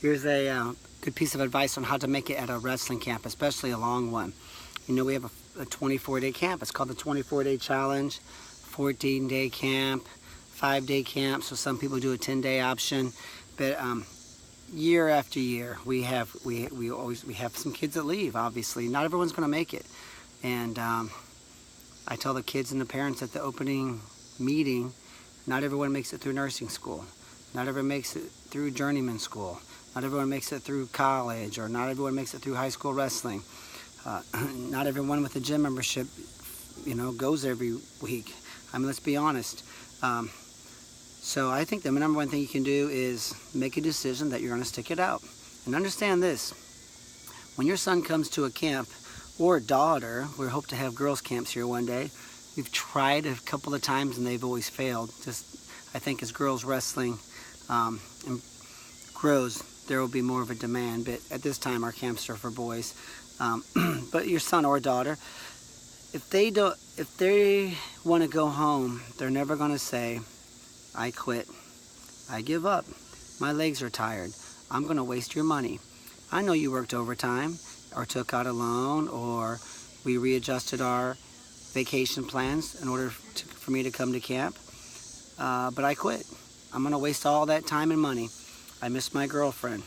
Here's a good piece of advice on how to make it at a wrestling camp, especially a long one. You know, we have a 24-day camp. It's called the 24-day challenge, 14-day camp, 5-day camp. So some people do a 10-day option, but year after year, we have some kids that leave. Obviously, not everyone's going to make it, and I tell the kids and the parents at the opening meeting, not everyone makes it through nursing school. Not everyone makes it through journeyman school. Not everyone makes it through college, or not everyone makes it through high school wrestling. Not everyone with a gym membership, you know, goes every week. I mean, let's be honest. So I think the number one thing you can do is make a decision that you're going to stick it out. And understand this, when your son comes to a camp, or daughter, we hope to have girls camps here one day. We've tried a couple of times and they've always failed. Just, I think as girls wrestling and grows, there will be more of a demand, but at this time our camps are for boys. But your son or daughter, if they want to go home, they're never going to say, I quit, I give up, my legs are tired, I'm going to waste your money. I know you worked overtime, or took out a loan, or we readjusted our vacation plans in order for me to come to camp, but I quit. I'm going to waste all that time and money. I miss my girlfriend,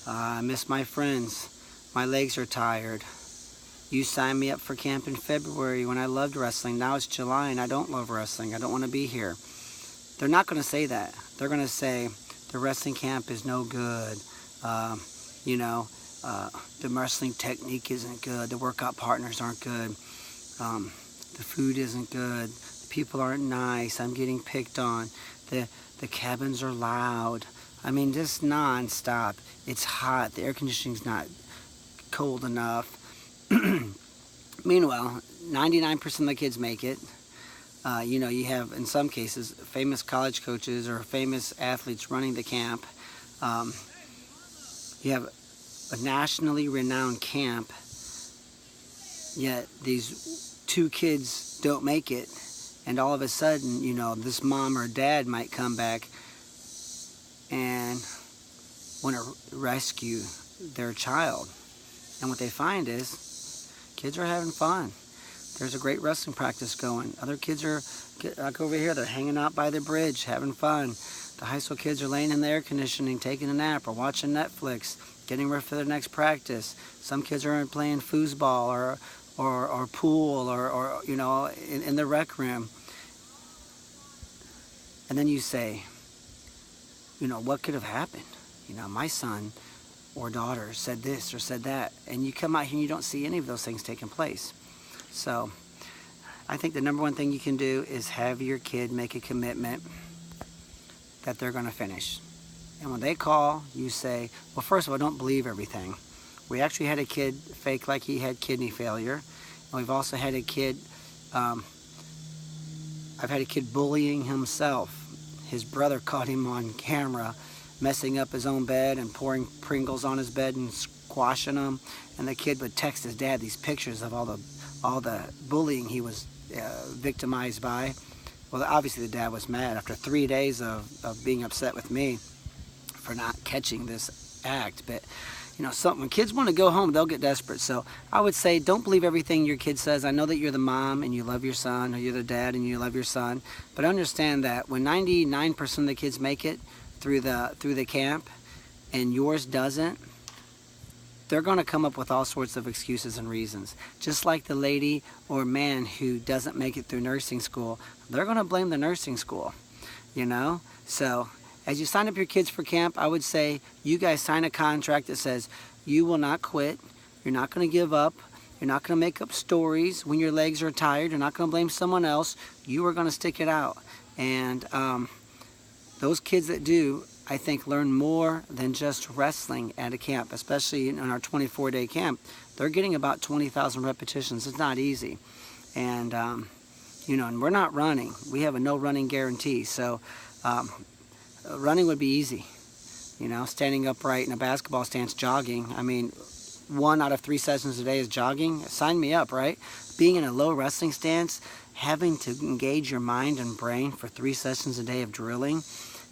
I miss my friends, my legs are tired. You signed me up for camp in February when I loved wrestling. Now it's July and I don't love wrestling. I don't want to be here. They're not going to say that. They're going to say the wrestling camp is no good. You know, the wrestling technique isn't good. The workout partners aren't good. The food isn't good. The people aren't nice. I'm getting picked on. The cabins are loud. I mean, just non-stop. It's hot. The air conditioning's not cold enough. Meanwhile, 99% of the kids make it. You know, you have, in some cases, famous college coaches or famous athletes running the camp. You have a nationally renowned camp, yet these two kids don't make it. And all of a sudden, you know, this mom or dad might come back and want to rescue their child. And what they find is kids are having fun. There's a great wrestling practice going. Other kids are, like over here, they're hanging out by the bridge, having fun. The high school kids are laying in the air conditioning, taking a nap, or watching Netflix, getting ready for their next practice. Some kids are playing foosball or pool or you know, in the rec room. And then you say, you know, what could have happened? You know, my son or daughter said this or said that, and you come out here and you don't see any of those things taking place. So I think the number one thing you can do is have your kid make a commitment that they're going to finish. And when they call, you say, well, first of all, don't believe everything. We actually had a kid fake like he had kidney failure, and we've also had a kid, I've had a kid bullying himself. His brother caught him on camera messing up his own bed and pouring Pringles on his bed and squashing them, and the kid would text his dad these pictures of all the bullying he was victimized by. Well, obviously the dad was mad after 3 days of being upset with me for not catching this act. But you know, when kids want to go home, they'll get desperate. So I would say, don't believe everything your kid says. I know that you're the mom and you love your son, or you're the dad and you love your son, but understand that when 99% of the kids make it through the camp and yours doesn't, they're going to come up with all sorts of excuses and reasons. Just like the lady or man who doesn't make it through nursing school, they're going to blame the nursing school, you know? So as you sign up your kids for camp, I would say you guys sign a contract that says you will not quit, you're not going to give up, you're not going to make up stories when your legs are tired, you're not going to blame someone else, you are going to stick it out. And those kids that do, I think, learn more than just wrestling at a camp, especially in our 24-day camp. They're getting about 20,000 repetitions. It's not easy. And, you know, and we're not running. We have a no running guarantee. So running would be easy. You know, standing upright in a basketball stance, jogging. I mean, 1 out of 3 sessions a day is jogging. Sign me up, right? Being in a low wrestling stance, having to engage your mind and brain for 3 sessions a day of drilling,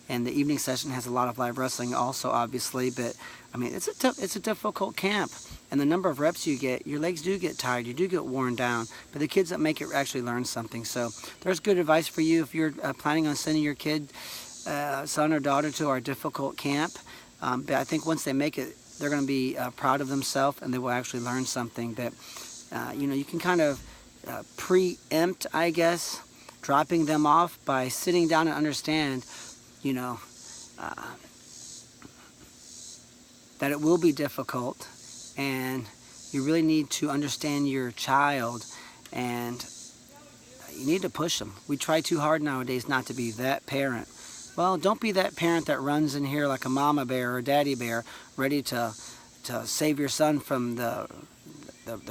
And the evening session has a lot of live wrestling also, obviously, but I mean, it's a difficult camp. And the number of reps you get, your legs do get tired, you do get worn down, but the kids that make it actually learn something. So there's good advice for you if you're planning on sending your kid, son or daughter, to our difficult camp. But I think once they make it, they're going to be proud of themselves, and they will actually learn something that, you can kind of preempt, I guess, dropping them off by sitting down and understand, that it will be difficult, and you really need to understand your child, and you need to push them. We try too hard nowadays not to be that parent. Well, don't be that parent that runs in here like a mama bear or daddy bear, ready to save your son from the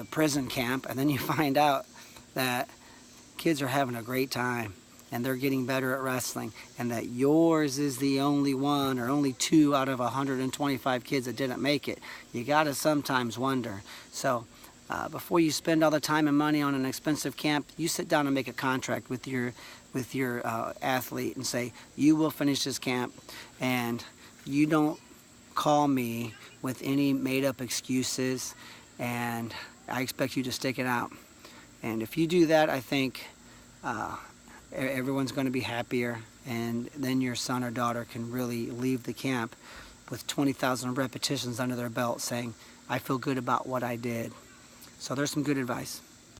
prison camp, and then you find out that kids are having a great time and they're getting better at wrestling, and that yours is the only one or only 2 out of 125 kids that didn't make it. You gotta sometimes wonder. So before you spend all the time and money on an expensive camp, you sit down and make a contract with your athlete and say, you will finish this camp, and you don't call me with any made-up excuses, and I expect you to stick it out. And if you do that, I think everyone's going to be happier, and then your son or daughter can really leave the camp with 20,000 repetitions under their belt saying, I feel good about what I did. So there's some good advice.